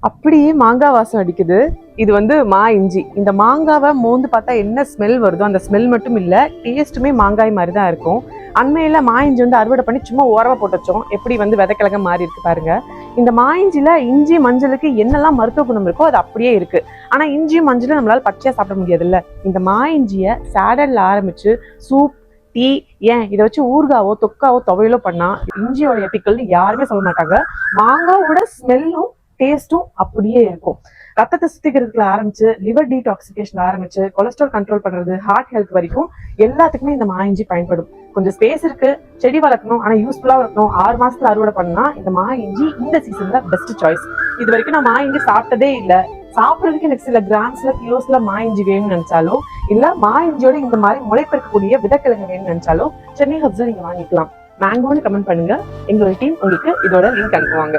அப்படியே மாங்காய் வாசம் அடிக்குது. இது வந்து மா இஞ்சி. இந்த மாங்காவை மோந்து பார்த்தா என்ன ஸ்மெல் வருதோ அந்த ஸ்மெல் மட்டும் இல்ல, டேஸ்ட்டுமே மாங்காய் மாதிரி தான் இருக்கும். அண்மையில மா இஞ்சி வந்து அறுவடை பண்ணி சும்மா ஓரமா போட்டு வச்சோம். எப்படி வந்து விதைக்கிழங்க மாறி இருக்கு பாருங்க. இந்த மா இஞ்சில இஞ்சி மஞ்சளுக்கு என்னெல்லாம் மருத்துவ குணம் இருக்கோ அது அப்படியே இருக்கு. ஆனா இஞ்சி மஞ்சள் நம்மளால பச்சையா சாப்பிட முடியாதுல்ல. இந்த மா இஞ்சிய சேடல்ல ஆரம்பிச்சு சூப், டீ, ஏன் இதை வச்சு ஊறுகாவோ தொக்காவோ துவையலோ பண்ணா இஞ்சியோட எப்பிக்கல்னு யாருமே சொல்ல மாட்டாங்க. மாங்காவோட ஸ்மெல்லும் டேஸ்டும் அப்படியே இருக்கும். ரத்தத்தை சுத்திக்கிறதுல ஆரம்பிச்சு லிவர் டீடாக்சிகேஷன் ஆரம்பிச்சு கொலஸ்ட்ரால் கண்ட்ரோல் பண்றது, ஹார்ட் ஹெல்த் வரைக்கும் எல்லாத்துக்குமே இந்த மா இஞ்சி பயன்படும். கொஞ்சம் ஸ்பேஸ் இருக்கு, செடி வளர்க்கணும், ஆனா யூஸ்ஃபுல்லா இருக்கணும், 6 மாசத்துல அறுவடை பண்ணா இந்த மா இஞ்சி இந்த சீசன்ல பெஸ்ட் சாய்ஸ். இது வரைக்கும் நான் மா இஞ்சி சாப்பிட்டதே இல்ல. சாப்பிட்றதுக்கு எனக்கு சில கிராம்ஸ்ல கிலோஸ்ல மா இஞ்சி வேணும்னு நினைச்சாலும் இல்ல மா இஞ்சியோட இந்த மாதிரி முளைப்பெருக்கக்கூடிய விதக்கிழங்கு வேணும்னு நினைச்சாலும் சென்னை ஹப்ஸ்ல நீங்க வாங்கிக்கலாம். மேங்கோன்னு கமெண்ட் பண்ணுங்க, எங்களோட டீம் உங்களுக்கு இதோட லிங்க் அனுப்புவாங்க.